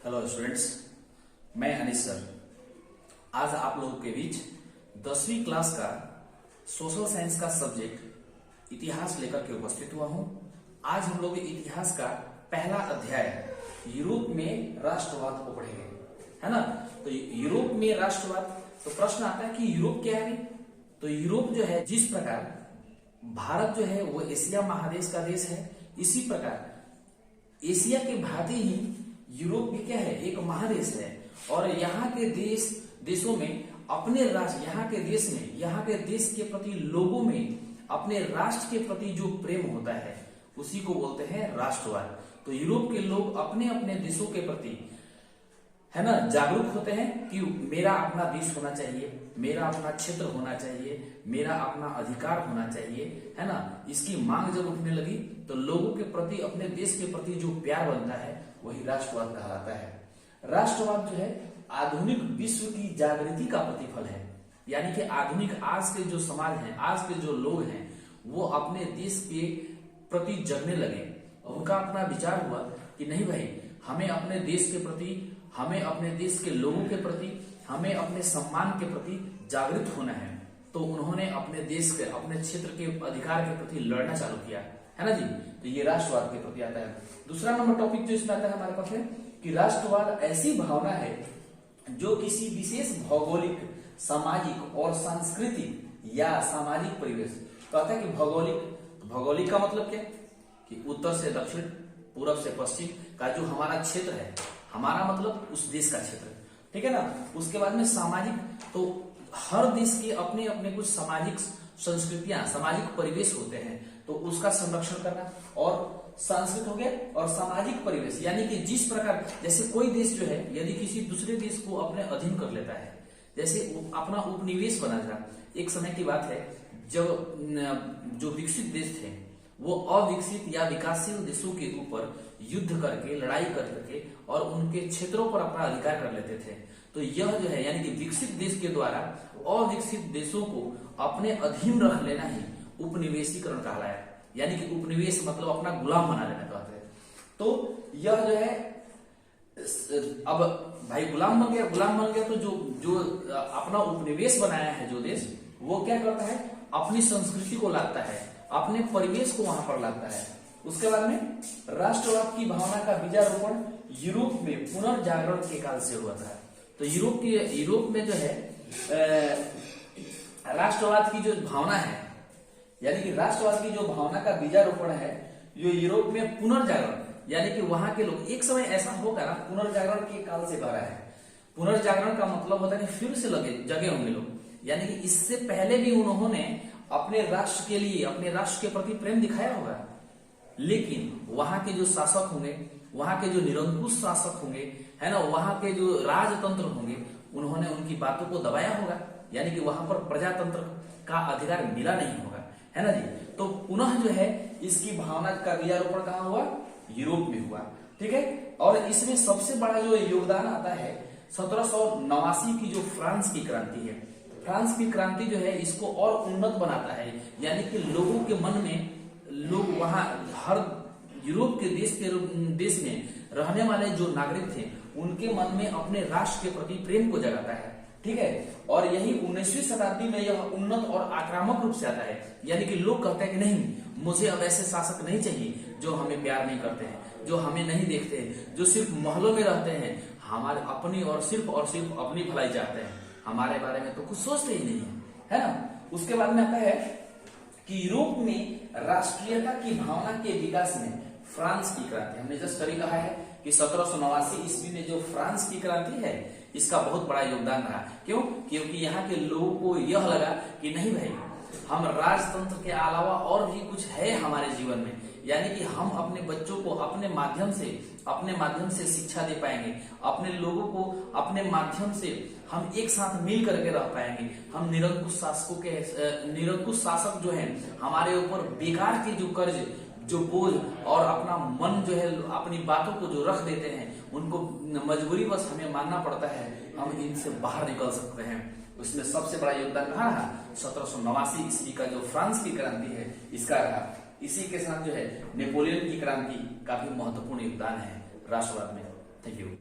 Hello students, मैं अनिश sir आज आप लोगों के बीच 10वीं क्लास का सोशल साइंस का सब्जेक्ट इतिहास लेकर के उपस्थित हुआ हूं। आज हम लोग इतिहास का पहला अध्याय यूरोप में राष्ट्रवाद को पढ़ेंगे, है ना। तो यूरोप में राष्ट्रवाद, तो प्रश्न आता है कि यूरोप क्या है। तो यूरोप जो है, जिस प्रकार भारत जो है वो एशिया महादेश का देश है, इसी प्रकार एशिया के भांति ही यूरोप भी क्या है, एक महादेश है। और यहाँ के देशों में अपने राष्ट्र, यहाँ के देश के प्रति लोगों में अपने राष्ट्र के प्रति जो प्रेम होता है उसी को बोलते हैं राष्ट्रवाद। तो यूरोप के लोग अपने अपने देशों के प्रति, है ना, जागरूक होते हैं कि मेरा अपना देश होना चाहिए, मेरा अपना क्षेत्र होना चाहिए, मेरा अपना अधिकार होना चाहिए, है ना। इसकी मांग जब उठने लगी तो लोगों के प्रति, अपने देश के प्रति जो प्यार बनता है वही राष्ट्रवाद कहलाता है। राष्ट्रवाद जो है आधुनिक विश्व की जागृति का प्रतिफल है। यानी कि आधुनिक आज के जो समाज है, आज के जो लोग हैं, वो अपने देश के प्रति जगने लगे। उनका अपना विचार हुआ कि नहीं भाई, हमें अपने देश के प्रति, हमें अपने देश के लोगों के प्रति, हमें अपने सम्मान के प्रति जागृत होना है। तो उन्होंने अपने देश के, अपने क्षेत्र के अधिकार के प्रति लड़ना चालू किया, है ना जी। तो ये राष्ट्रवाद के प्रति आता है। दूसरा नंबर टॉपिक जो इसमें आता है हमारे पास है कि राष्ट्रवाद ऐसी भावना है जो किसी विशेष भौगोलिक, सामाजिक और सांस्कृतिक या सामाजिक परिवेश, तो आता है कि भौगोलिक का मतलब क्या, कि उत्तर से दक्षिण, पूरब से पश्चिम का जो हमारा क्षेत्र है, हमारा मतलब उस देश का क्षेत्र, ठीक है ना। उसके बाद में सामाजिक, तो हर देश के अपने अपने कुछ सामाजिक संस्कृतियां, सामाजिक परिवेश होते हैं, तो उसका संरक्षण करना। और सांस्कृतिक हो गया, और सामाजिक परिवेश यानी कि जिस प्रकार, जैसे कोई देश जो है यदि किसी दूसरे देश को अपने अधीन कर लेता है, जैसे अपना उपनिवेश बना था। एक समय की बात है जब जो विकसित देश थे वो अविकसित या विकासशील देशों के ऊपर युद्ध करके, लड़ाई करके और उनके क्षेत्रों पर अपना अधिकार कर लेते थे। तो यह जो है, यानी कि विकसित देश के द्वारा अविकसित देशों को अपने अधीन रख लेना ही उपनिवेशीकरण कहलाया। यानी कि उपनिवेश मतलब अपना गुलाम बना लेना कहते हैं। तो यह जो है, अब भाई गुलाम बन गया तो जो अपना उपनिवेश बनाया है जो देश, वो क्या करता है, अपनी संस्कृति को लाता है, अपने परिवेश को वहां पर लाता है। उसके बाद में राष्ट्रवाद की भावना का बीजारोपण यूरोप में पुनर्जागरण के काल से हुआ था। तो यूरोप में जो है राष्ट्रवाद की जो भावना है, यानी कि राष्ट्रवाद की जो भावना का बीजारोपण है, जो यूरोप में पुनर्जागरण, यानी कि वहां के लोग, एक समय ऐसा होगा ना, पुनर्जागरण के काल से कह रहा है। पुनर्जागरण का मतलब होता है कि फिर से जगे होंगे लोग, यानी कि इससे पहले भी उन्होंने अपने राष्ट्र के लिए, अपने राष्ट्र के प्रति प्रेम दिखाया होगा, लेकिन वहां के जो शासक होंगे, वहां के जो निरंकुश शासक होंगे, है ना, वहां के जो राजतंत्र होंगे, उन्होंने उनकी बातों को दबाया होगा। यानी कि वहां पर प्रजातंत्र का अधिकार मिला नहीं होगा, है ना जी। तो पुनः जो है इसकी भावना का बीजारोपण कहाँ हुआ, यूरोप में हुआ, ठीक है। और इसमें सबसे बड़ा जो योगदान आता है 1789 की जो फ्रांस की क्रांति है। फ्रांस की क्रांति जो है इसको और उन्नत बनाता है। यानी कि लोगों के मन में, लोग वहां, हर यूरोप के देश में रहने वाले जो नागरिक थे, उनके मन में अपने राष्ट्र के प्रति प्रेम को जगाता है, ठीक है। और यही 19वीं शताब्दी में यह उन्नत और आक्रामक रूप से आता है। यानी कि लोग कहते हैं कि नहीं, मुझे अब ऐसे शासक नहीं चाहिए जो हमें प्यार नहीं करते हैं, जो हमें नहीं देखते हैं, जो सिर्फ महलों में रहते हैं, हमारे अपनी और सिर्फ अपनी भलाई चाहते हैं, हमारे बारे में तो कुछ सोचते ही नहीं है ना। उसके बाद में आता है कि यूरोप में राष्ट्रीयता की भावना के विकास में फ्रांस की क्रांति, हमने जस्ट कभी कहा है कि 1789 ईस्वी में जो फ्रांस की क्रांति है, इसका बहुत बड़ा योगदान रहा। क्यों? क्योंकि यहाँ के लोगों को यह लगा कि नहीं भाई, हम राजतंत्र के अलावा और भी कुछ है हमारे जीवन में। यानी कि हम अपने बच्चों को अपने माध्यम से शिक्षा दे पाएंगे, अपने लोगों को अपने माध्यम से हम एक साथ मिल करके रह पाएंगे। हम निरंकुश शासक जो है, हमारे ऊपर बेकार के जो कर्ज, जो बोझ और अपना मन जो है, अपनी बातों को जो रख देते हैं, उनको मजबूरी बस हमें मानना पड़ता है, हम इनसे बाहर निकल सकते हैं। उसमें सबसे बड़ा योगदान रहा 1789 ईस्वी का जो फ्रांस की क्रांति है, इसका रहा। इसी के साथ जो है नेपोलियन की क्रांति का भी महत्वपूर्ण योगदान है राष्ट्रवाद में। Thank you.